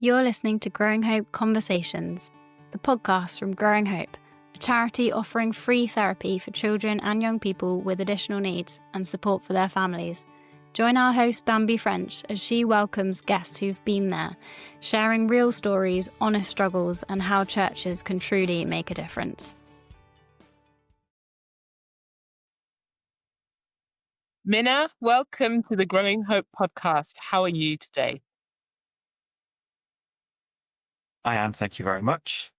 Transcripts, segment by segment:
You're listening to Growing Hope Conversations, the podcast from Growing Hope, a charity offering free therapy for children and young people with additional needs and support for their families. Join our host Bambi French as she welcomes guests who've been there, sharing real stories, honest struggles, and how churches can truly make a difference. Minna, welcome to the Growing Hope podcast. How are you today? I am. Thank you very much.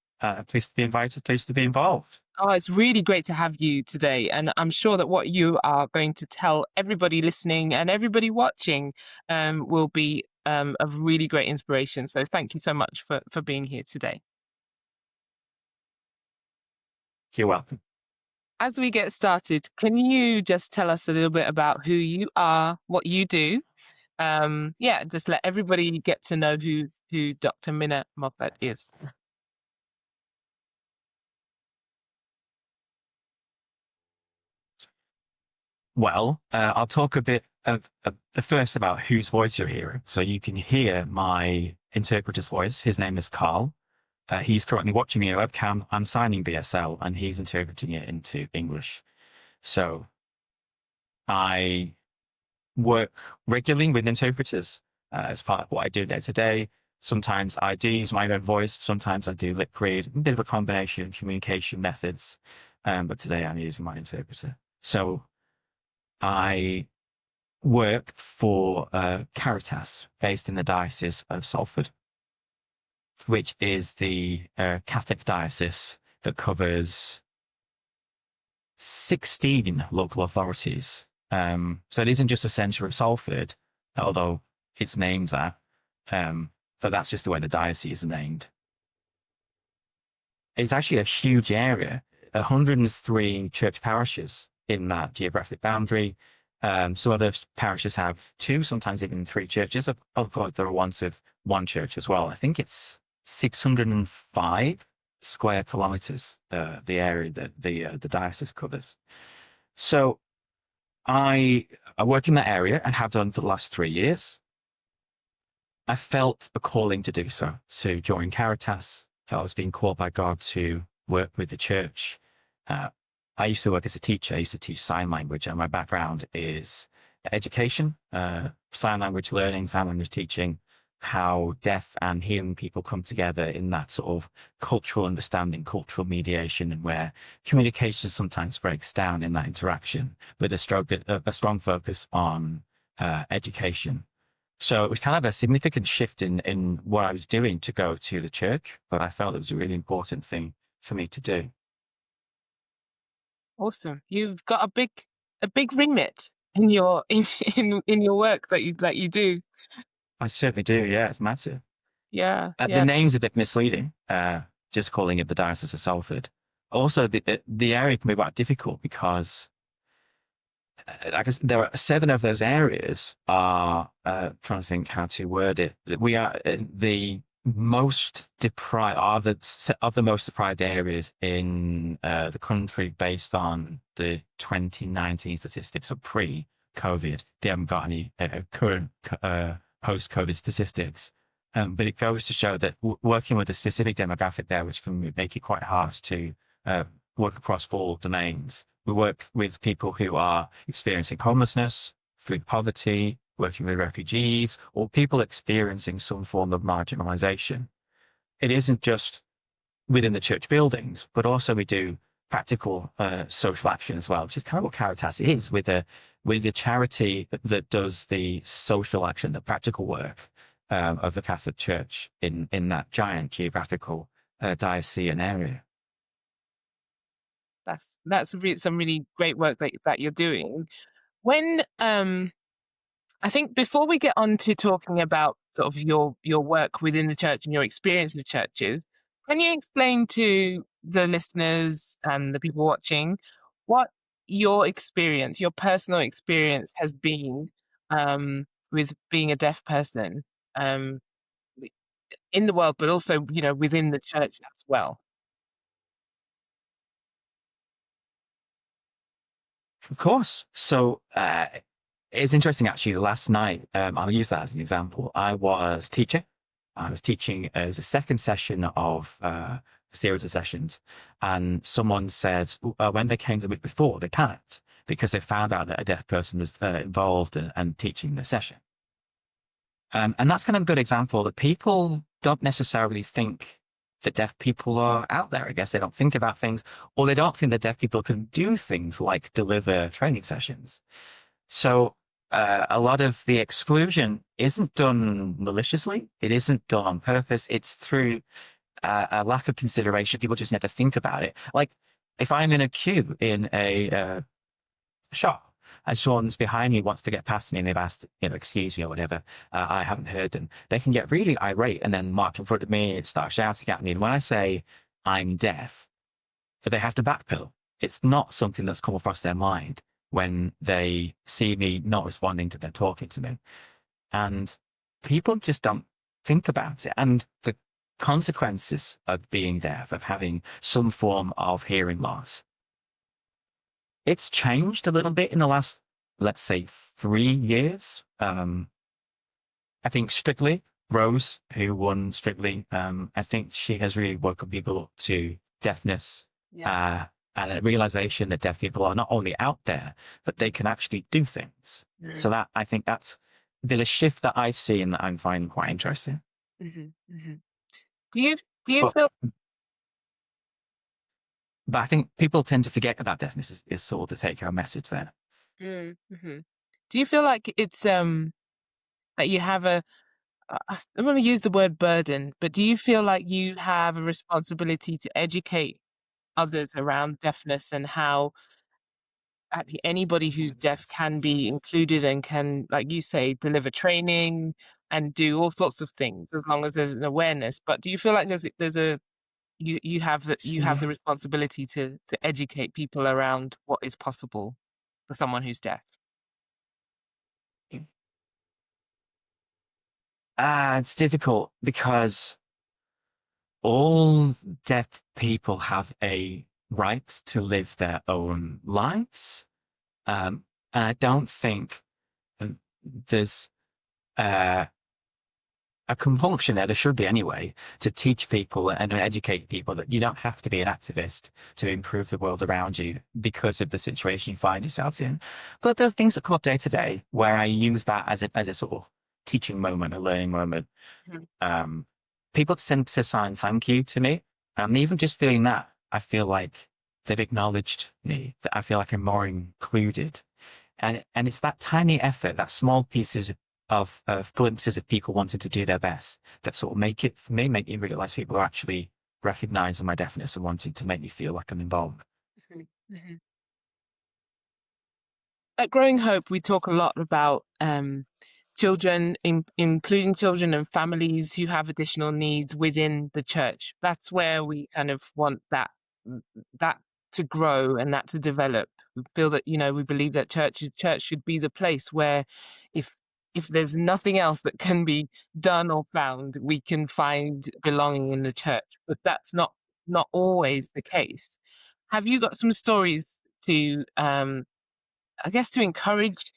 Pleased to be invited, pleased to be involved. Oh, it's really great to have you today. And I'm sure that what you are going to tell everybody listening and everybody watching will be of really great inspiration. So thank you so much for being here today. You're welcome. As we get started, can you just tell us a little bit about who you are, what you do? Just let everybody get to know who Dr. Minna Moffat is. Well, I'll talk a bit of first about whose voice you're hearing. So you can hear my interpreter's voice. His name is Carl. He's currently watching me on webcam. I'm signing BSL and he's interpreting it into English. So I work regularly with interpreters as part of what I do day to day. Sometimes I do use my own voice. Sometimes I do lip read, a bit of a combination of communication methods. But today I'm using my interpreter. So I work for Caritas based in the Diocese of Salford, which is the Catholic diocese that covers 16 local authorities. So it isn't just a centre of Salford, although it's named that, but that's just the way the diocese is named. It's actually a huge area, 103 church parishes in that geographic boundary. Some other parishes have 2, sometimes even 3 churches. Of course, there are ones with 1 church as well. I think it's 605 square kilometres, the area that the diocese covers. So I work in that area and have done for the last 3 years. I felt a calling to do so, to join Caritas. I was being called by God to work with the church. I used to work as a teacher. I used to teach sign language, and my background is education, sign language learning, sign language teaching, how deaf and hearing people come together in that sort of cultural understanding, cultural mediation, and where communication sometimes breaks down in that interaction with a strong focus on education. So it was kind of a significant shift in what I was doing to go to the church, but I felt it was a really important thing for me to do. Awesome. You've got a big remit in your in your work that you do. I certainly do. Yeah, it's massive. Yeah. The name's a bit misleading, just calling it the Diocese of Salford. Also, the area can be quite difficult because I guess there are 7 of those areas are, trying to think how to word it. We are the most deprived, are the most deprived areas in the country based on the 2019 statistics, so pre-COVID. They haven't got any current post-COVID statistics. But it goes to show that working with a specific demographic there, which can make it quite hard to work across all domains. We work with people who are experiencing homelessness, food poverty, working with refugees, or people experiencing some form of marginalization. It isn't just within the church buildings, but also we do practical social action as well, which is kind of what Caritas is, with a charity that does the social action, the practical work of the Catholic Church in that giant geographical diocesan area. That's some really great work that you're doing. When I think before we get on to talking about sort of your work within the church and your experience with churches, can you explain to the listeners and the people watching what your experience, your personal experience has been with being a deaf person in the world, but also, within the church as well? Of course. So it's interesting, actually. Last night, I'll use that as an example. I was teaching I was teaching as a second session of a series of sessions, and someone said when they came the week before, they panicked because they found out that a deaf person was involved and teaching the session. And that's kind of a good example that people don't necessarily think that deaf people are out there. I guess they don't think about things, or they don't think that deaf people can do things like deliver training sessions. So a lot of the exclusion isn't done maliciously. It isn't done on purpose. It's through a lack of consideration. People just never think about it. Like if I'm in a queue in a shop and someone's behind me wants to get past me and they've asked, excuse me or whatever, I haven't heard them. They can get really irate and then march in front of me and start shouting at me. And when I say I'm deaf, they have to backpedal. It's not something that's come across their mind when they see me not responding to them talking to me. And people just don't think about it. And the consequences of being deaf, of having some form of hearing loss, it's changed a little bit in the last, let's say, 3 years. I think Strictly, Rose, who won Strictly, I think she has really woken people up to deafness. Yeah. And a realization that deaf people are not only out there, but they can actually do things. Mm-hmm. So that I think that's been a shift that I've seen that I'm finding quite interesting. Mm-hmm. Mm-hmm. Do you But, feel? but I think people tend to forget about deafness is sort of the take-home message there. Mm-hmm. Do you feel like it's that you have a? I don't want to use the word burden, but do you feel like you have a responsibility to educate others around deafness and how actually anybody who's deaf can be included and can, like you say, deliver training and do all sorts of things as long as there's an awareness? But do you feel like there's a you have the responsibility to educate people around what is possible for someone who's deaf? It's difficult because all deaf people have a right to live their own lives. And I don't think there's a compulsion there should be anyway, to teach people and educate people that you don't have to be an activist to improve the world around you because of the situation you find yourselves in. But there are things that come up day to day where I use that as a sort of teaching moment, a learning moment. Mm-hmm. People tend to sign thank you to me. And even just feeling that, I feel like they've acknowledged me, that I feel like I'm more included. And it's that tiny effort, that small pieces of glimpses of people wanting to do their best that sort of make it, for me, make me realize people are actually recognizing my deafness and wanting to make me feel like I'm involved. Mm-hmm. At Growing Hope, we talk a lot about children, including children and families who have additional needs within the church. That's where we kind of want that to grow and that to develop. We feel that, we believe that church should be the place where if there's nothing else that can be done or found, we can find belonging in the church. But that's not always the case. Have you got some stories to I guess to encourage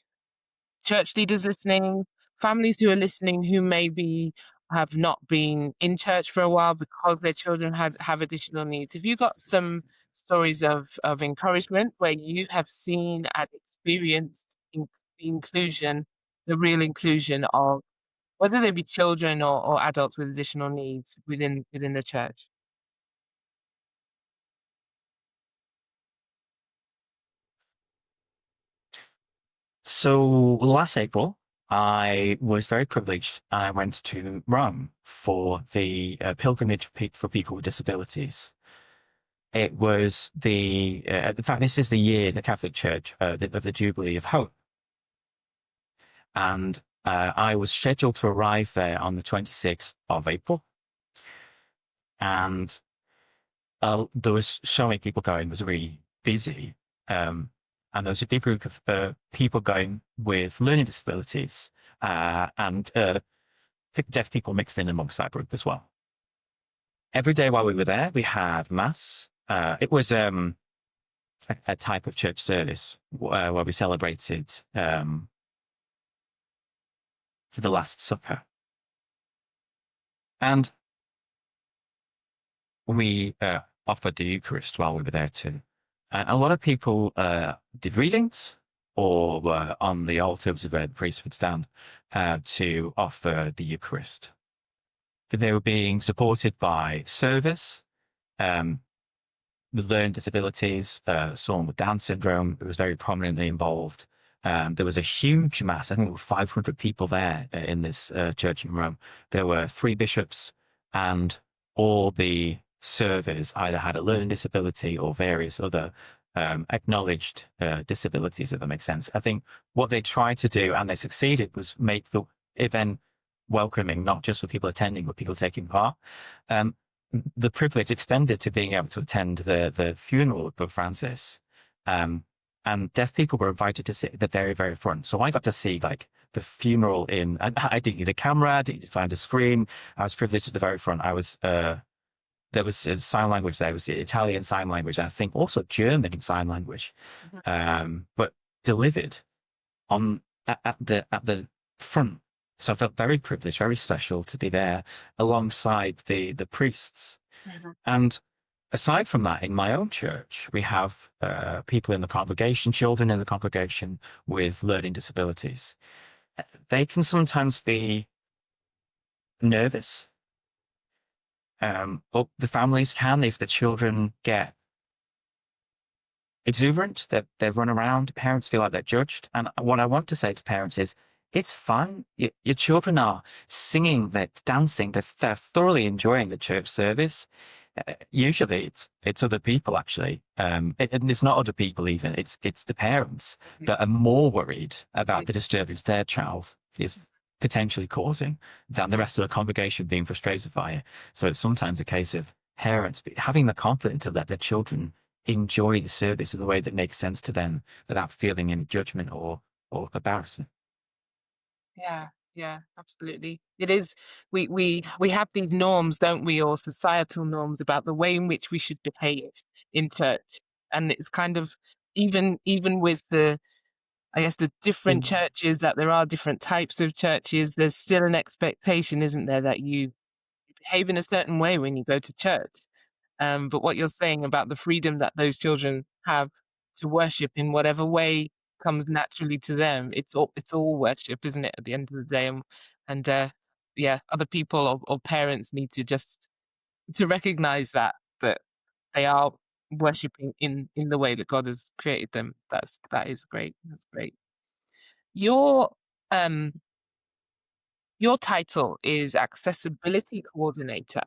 church leaders listening, families who are listening who maybe have not been in church for a while because their children have additional needs? Have you got some stories of encouragement where you have seen and experienced the inclusion, the real inclusion of whether they be children or adults with additional needs within the church? So last April, I was very privileged. I went to Rome for the pilgrimage for people with disabilities. It was in fact, this is the year in the Catholic Church of the Jubilee of Hope. And I was scheduled to arrive there on the 26th of April. And there was so many people going, it was really busy. And there was a big group of people going with learning disabilities and deaf people mixed in amongst that group as well. Every day while we were there, we had mass. It was a type of church service where we celebrated the Last Supper. And we offered the Eucharist while we were there too. And a lot of people did readings or were on the altars where the priest would stand to offer the Eucharist. They were being supported by service, with learning disabilities, someone with Down syndrome who was very prominently involved. There was a huge mass, I think there were 500 people there in this church in Rome. There were 3 bishops, and all the servers either had a learning disability or various other acknowledged disabilities, if that makes sense. I think what they tried to do, and they succeeded, was make the event welcoming, not just for people attending, but people taking part. The privilege extended to being able to attend the funeral of Pope Francis. And deaf people were invited to sit at the very, very front. So I got to see like the funeral I didn't need a camera, I didn't need to find a screen. I was privileged at the very front. There was sign language there. It was Italian sign language, and I think also German sign language, but delivered at the front. So I felt very privileged, very special to be there alongside the priests. And aside from that, in my own church, we have people in the congregation, children in the congregation with learning disabilities. They can sometimes be nervous. Or the families can, if the children get exuberant, they run around, parents feel like they're judged. And what I want to say to parents is, it's fun. Your children are singing, they're dancing, they're thoroughly enjoying the church service. Usually it's other people actually. And it's not other people even, it's the parents that are more worried about the disturbance their child is potentially causing than the rest of the congregation being frustrated by it. So it's sometimes a case of parents having the confidence to let their children enjoy the service in the way that makes sense to them without feeling any judgment or embarrassment. Yeah, absolutely. It is. We have these norms, don't we, or societal norms about the way in which we should behave in church, and it's kind of even with the, I guess, the different churches, that there are different types of churches. There's still an expectation, isn't there, that you behave in a certain way when you go to church. But what you're saying about the freedom that those children have to worship in whatever way comes naturally to them, it's all worship, isn't it, at the end of the day? And yeah, other people or parents need to just to recognize that they are worshiping in the way that God has created them. That is great. That's great. Your your title is accessibility coordinator.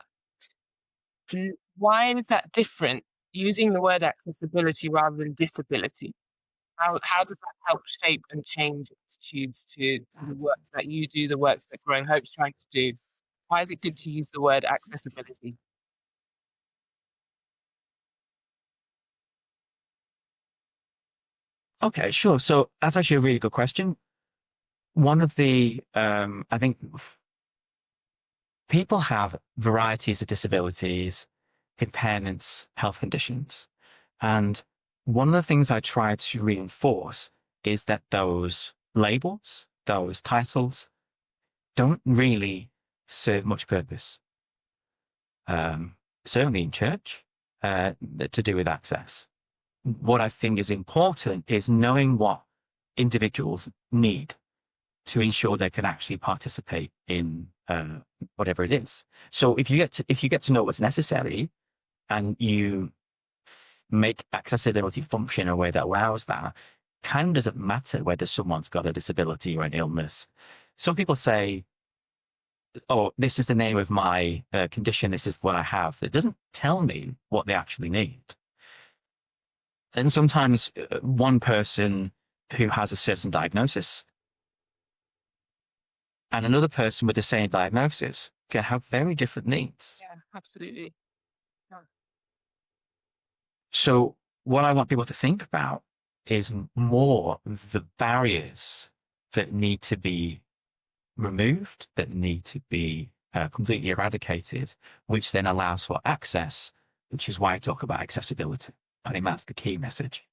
Why is that different, using the word accessibility rather than disability? How does that help shape and change attitudes to the work that you do, the work that Growing Hope's trying to do? Why is it good to use the word accessibility? Okay, sure. So that's actually a really good question. One of the, I think people have varieties of disabilities, impairments, health conditions. And one of the things I try to reinforce is that those labels, those titles, don't really serve much purpose. Certainly in church, to do with access. What I think is important is knowing what individuals need to ensure they can actually participate in whatever it is. So if you get to know what's necessary and you make accessibility function in a way that allows that, kind of doesn't matter whether someone's got a disability or an illness. Some people say, oh, this is the name of my condition, this is what I have. It doesn't tell me what they actually need. And sometimes one person who has a certain diagnosis and another person with the same diagnosis can have very different needs. Yeah, absolutely. Yeah. So what I want people to think about is more the barriers that need to be removed, that need to be completely eradicated, which then allows for access, which is why I talk about accessibility. I think that's the key message.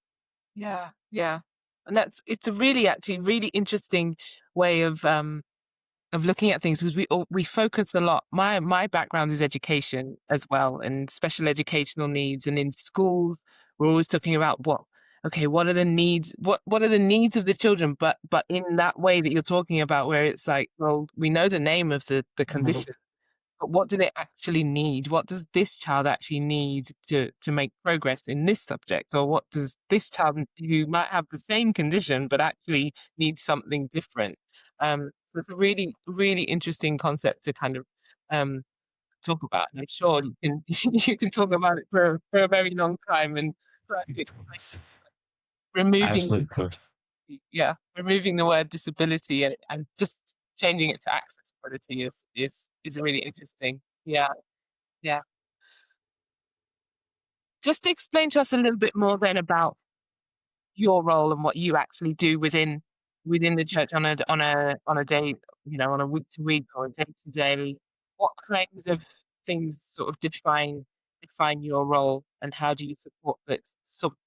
Yeah. And it's a really, actually really interesting way of looking at things, because we focus a lot. My background is education as well, and special educational needs, and in schools we're always talking about what are the needs, what are the needs of the children, but in that way that you're talking about, where it's like, well, we know the name of the condition, but what do they actually need? What does this child actually need to make progress in this subject? Or what does this child who might have the same condition but actually needs something different? So it's a really, really interesting concept to kind of talk about. And I'm sure you can you can talk about it for a very long time. And it's like removing Absolutely could. removing the word disability and just changing it to accessibility is really interesting. Yeah. Yeah. Just explain to us a little bit more then about your role and what you actually do within the church on a day, on a week to week or a day to day. What kinds of things sort of define your role, and how do you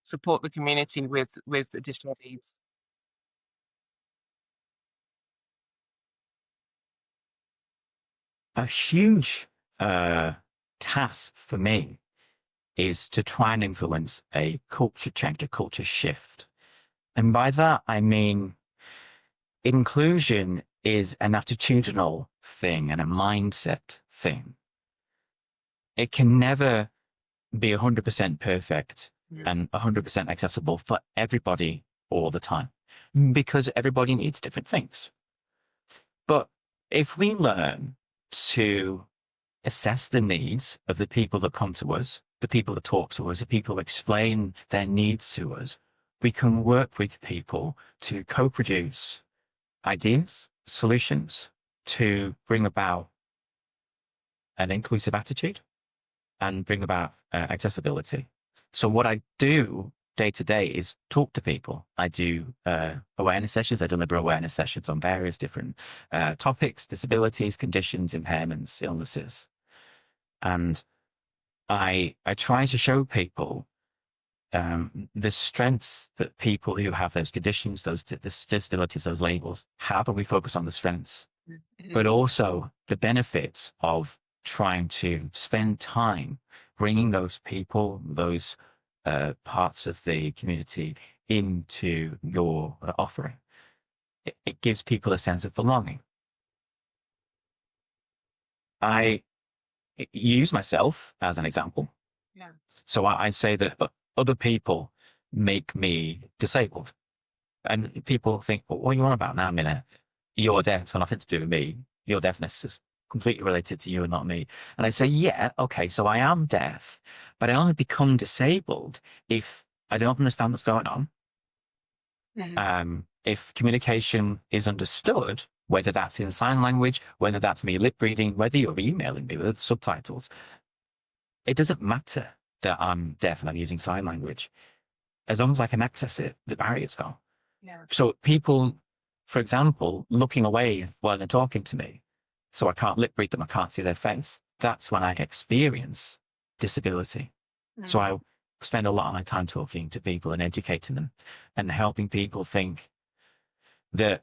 support the community with additional needs? A huge task for me is to try and influence a culture change, a culture shift. And by that, I mean inclusion is an attitudinal thing and a mindset thing. It can never be 100% perfect and 100% accessible for everybody all the time, because everybody needs different things. But if we learn to assess the needs of the people that come to us, the people that talk to us, the people who explain their needs to us, we can work with people to co-produce ideas, solutions to bring about an inclusive attitude and bring about accessibility. So what I do day to day is talk to people. I do awareness sessions. I deliver awareness sessions on various different topics: disabilities, conditions, impairments, illnesses. And I try to show people the strengths that people who have those conditions, those disabilities, those labels have, and we focus on the strengths, but also the benefits of trying to spend time bringing those people, those parts of the community into your offering. It gives people a sense of belonging. I use myself as an example. Yeah. So I say that other people make me disabled. And people think, well, what are you on about now, Minna? You're deaf. It's got nothing to do with me. Your deafness is completely related to you and not me. And I say, yeah, okay, so I am deaf, but I only become disabled if I don't understand what's going on. If communication is understood, whether that's in sign language, whether that's me lip reading, whether you're emailing me with subtitles, it doesn't matter that I'm deaf and I'm using sign language. As long as I can access it, the barrier's gone. Yeah. So people, for example, looking away while they're talking to me, so I can't lip read them, I can't see their face, that's when I experience disability. So I spend a lot of my time talking to people and educating them and helping people think that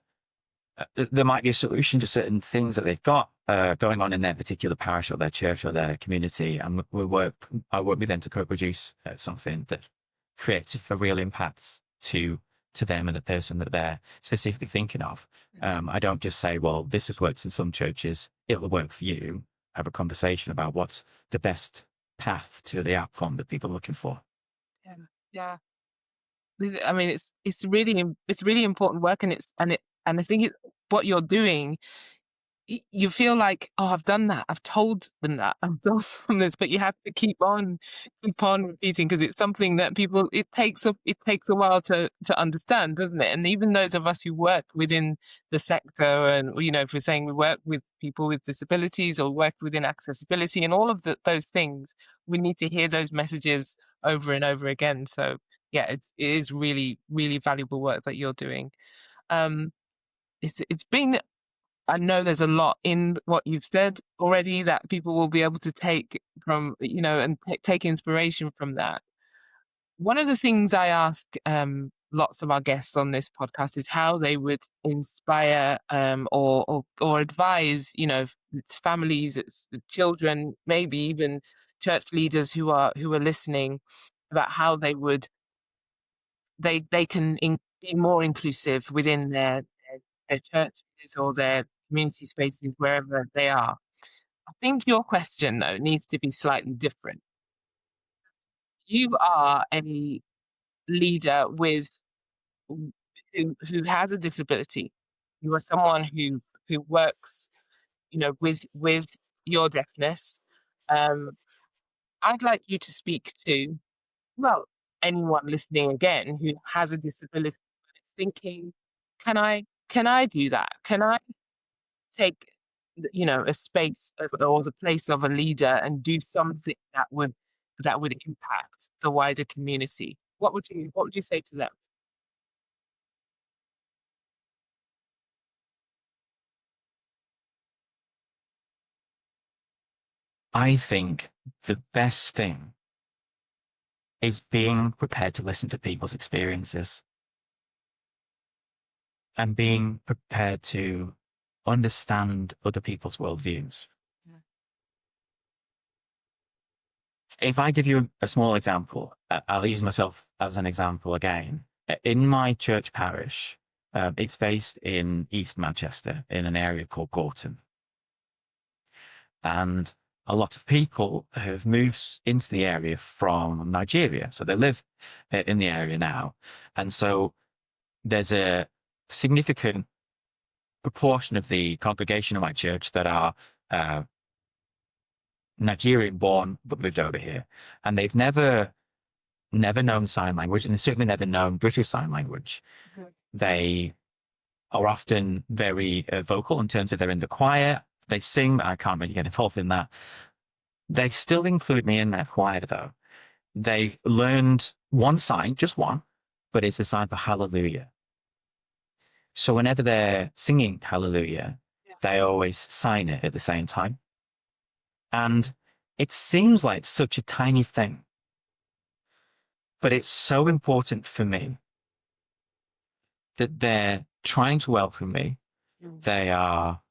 there might be a solution to certain things that they've got going on in their particular parish or their church or their community. And I work with them to co-produce something that creates a real impact to them and the person that they're specifically thinking of. I don't just say, well, this has worked in some churches, it'll work for you. Have a conversation about what's the best path to the outcome that people are looking for. Yeah. I mean, it's really important work, and I think what you're doing, you feel like, oh, I've done that, I've told them that, I've done this, but you have to keep on repeating, because it's something that people, it takes a while to understand, doesn't it? And even those of us who work within the sector, and if we're saying we work with people with disabilities or work within accessibility and all of those things, we need to hear those messages over and over again. So yeah, it is really, really valuable work that you're doing. It's been, I know there's a lot in what you've said already that people will be able to take from, and take inspiration from that. One of the things I ask lots of our guests on this podcast is how they would inspire or advise, it's families, it's the children, maybe even church leaders who are listening, about how they can be more inclusive within their churches or their community spaces wherever they are. I think your question, though, needs to be slightly different. You are a leader who has a disability. You are someone who works, with your deafness. I'd like you to speak to, well, anyone listening again who has a disability, but is thinking, can I do that? Can I take, a space or the place of a leader and do something that would impact the wider community? What would you say to them? I think the best thing is being prepared to listen to people's experiences and being prepared to understand other people's worldviews. Yeah. If I give you a small example, I'll use myself as an example again. In my church parish, it's based in East Manchester in an area called Gorton. And a lot of people have moved into the area from Nigeria. So they live in the area now. And so there's a significant proportion of the congregation of my church that are Nigerian born, but moved over here. And they've never known sign language, and they've certainly never known British Sign Language. Mhm. They are often very vocal in terms of they're in the choir. They sing, but I can't really get involved in that. They still include me in their choir, though. They've learned one sign, just one, but it's the sign for hallelujah. So whenever they're singing hallelujah, they always sign it at the same time. And it seems like such a tiny thing, but it's so important for me that they're trying to welcome me. They are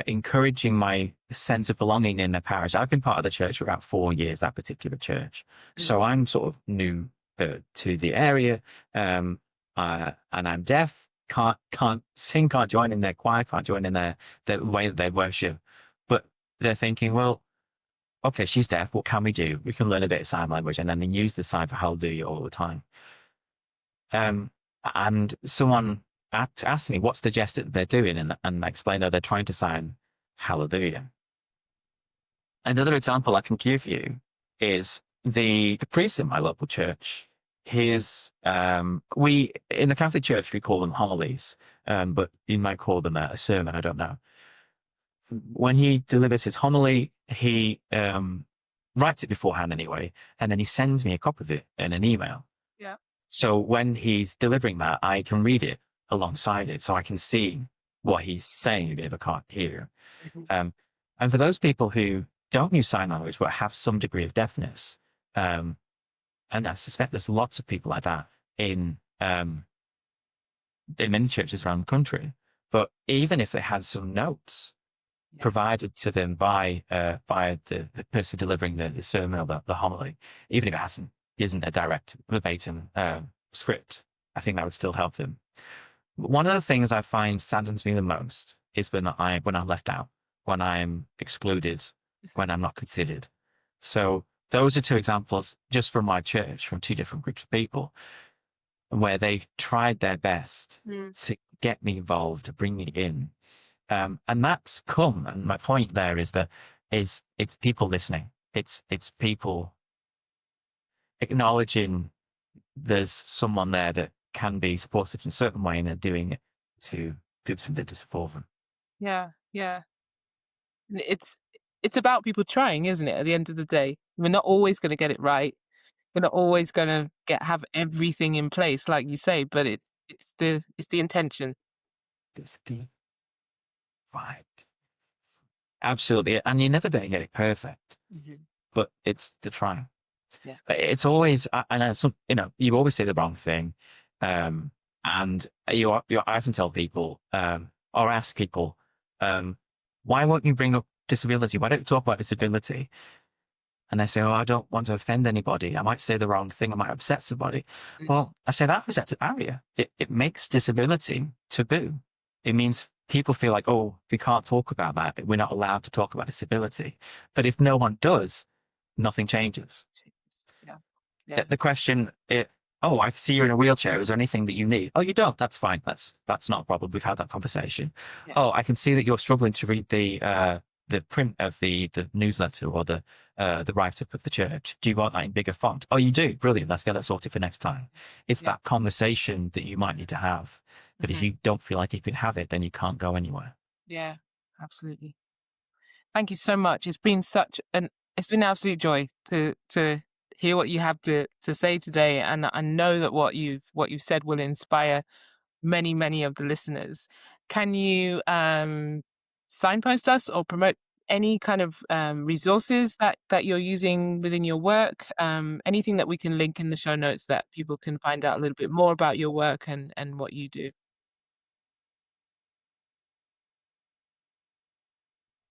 encouraging my sense of belonging in the parish. I've been part of the church for about 4 years, that particular church. So I'm sort of new to the area, and I'm deaf, can't sing, can't join in their choir, can't join in the way that they worship. But they're thinking, well, okay, she's deaf. What can we do? We can learn a bit of sign language, and then they use the sign for hallelujah all the time. And someone asked me what's the gesture that they're doing, and I explained that they're trying to sign hallelujah. Another example I can give you is the priest in my local church. His we in the Catholic Church we call them homilies, but you might call them a sermon. I don't know. When he delivers his homily, he writes it beforehand anyway, and then he sends me a copy of it in an email. Yeah. So when he's delivering that, I can read it alongside it, so I can see what he's saying, even if I can't hear. Mhm. And for those people who don't use sign language but have some degree of deafness, and I suspect there's lots of people like that in many churches around the country. But even if they had some notes provided to them by the person delivering the sermon or the homily, even if it isn't a direct verbatim script, I think that would still help them. One of the things I find saddens me the most is when I'm left out, when I'm excluded, when I'm not considered. So those are two examples just from my church, from two different groups of people, where they tried their best to get me involved, to bring me in. And that's come. And my point there is that it's people listening. It's people acknowledging there's someone there that can be supportive in a certain way, and they're doing it to do something to support them. Yeah, yeah. It's about people trying, isn't it? At the end of the day, we're not always going to get it right. We're not always going to have everything in place, like you say. But it's the intention. It's the right. Absolutely. And you're never going to get it perfect, Mhm. but it's the trying. Yeah. It's always, and some, you always say the wrong thing. And you often tell people, or ask people, why won't you bring up disability? Why don't you talk about disability? And they say, oh, I don't want to offend anybody. I might say the wrong thing. I might upset somebody. Well, I say that presents a barrier. It makes disability taboo. It means people feel like, oh, we can't talk about that. We're not allowed to talk about disability. But if no one does, nothing changes. Yeah. Yeah. The question, oh, I see you're in a wheelchair. Is there anything that you need? Oh, you don't. That's fine. That's not a problem. We've had that conversation. Yeah. Oh, I can see that you're struggling to read the print of the newsletter or the write-up of the church. Do you want that in bigger font? Oh, you do. Brilliant. Let's get that sorted for next time. It's that conversation that you might need to have. But if you don't feel like you can have it, then you can't go anywhere. Yeah, absolutely. Thank you so much. It's been an absolute joy to hear what you have to say today, and I know that what you've said will inspire many of the listeners. Can you signpost us or promote any kind of resources that you're using within your work? Anything that we can link in the show notes that people can find out a little bit more about your work and what you do?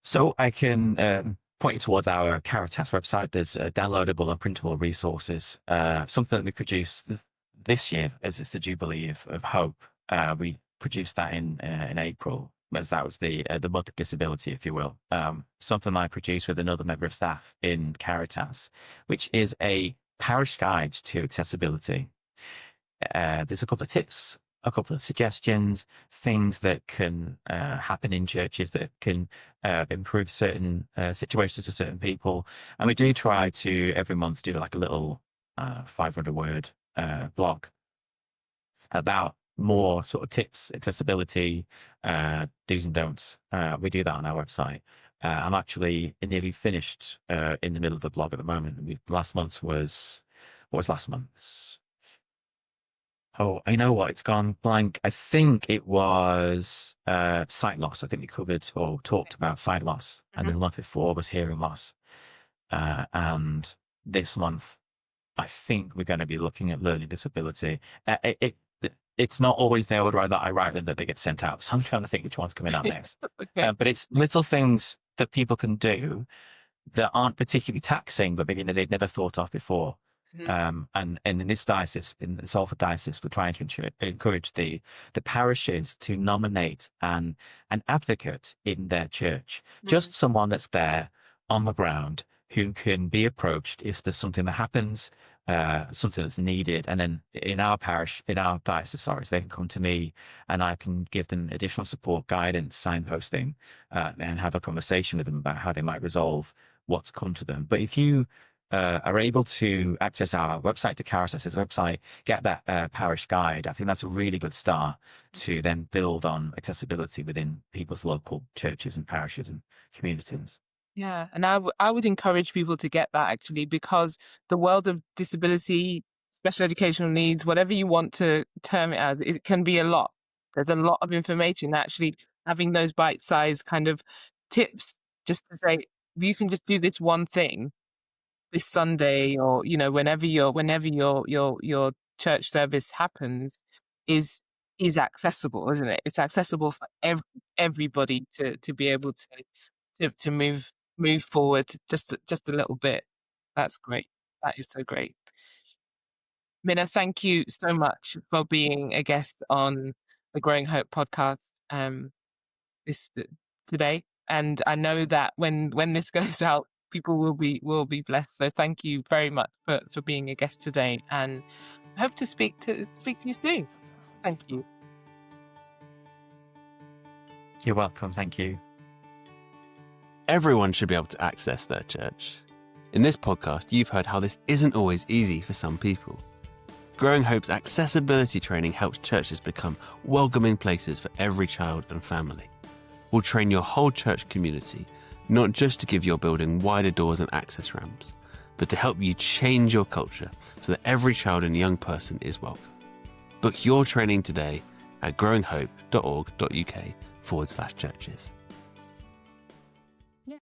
So I can point you towards our Caritas website. There's downloadable and printable resources. Something that we produced this year, as it's the Jubilee of Hope. We produced that in April, as that was the month of disability, if you will. Something I produced with another member of staff in Caritas, which is a parish guide to accessibility. There's a couple of tips, a couple of suggestions, things that can happen in churches that can improve certain situations for certain people. And we do try to every month do like a little 500-word blog about more sort of tips, accessibility, do's and don'ts. We do that on our website. I'm actually nearly finished in the middle of the blog at the moment. Last month's was, what was last month's? Oh, I know what, it's gone blank. I think it was sight loss. I think we covered or talked about sight loss. And then the month before was hearing loss. And this month, I think we're going to be looking at learning disability. It's not always the order that I write them that they get sent out. So I'm trying to think which one's coming out next. Okay. But it's little things that people can do that aren't particularly taxing, but maybe they've never thought of before. And in this diocese, in the Salford diocese, we're trying to encourage the parishes to nominate an advocate in their church, just someone that's there on the ground who can be approached if there's something that happens, something that's needed. And then in our parish, in our diocese, they can come to me and I can give them additional support, guidance, signposting, and have a conversation with them about how they might resolve what's come to them. But if you are able to access our website, to Caritas' website, get that parish guide, I think that's a really good start to then build on accessibility within people's local churches and parishes and communities. Yeah, and I would encourage people to get that, actually, because the world of disability, special educational needs, whatever you want to term it as, it can be a lot. There's a lot of information. Actually, having those bite-sized kind of tips, just to say, you can just do this one thing this Sunday, or whenever your church service happens, is accessible, isn't it? It's accessible for everybody to be able to move forward just a little bit. That's great. That is so great. Minna, thank you so much for being a guest on the Growing Hope podcast today. And I know that when this goes out, people will be blessed. So thank you very much for being a guest today, and I hope to speak to you soon. Thank you. You're welcome. Thank you. Everyone should be able to access their church. In this podcast, you've heard how this isn't always easy for some people. Growing Hope's accessibility training helps churches become welcoming places for every child and family. We'll train your whole church community, not just to give your building wider doors and access ramps, but to help you change your culture so that every child and young person is welcome. Book your training today at growinghope.org.uk/churches.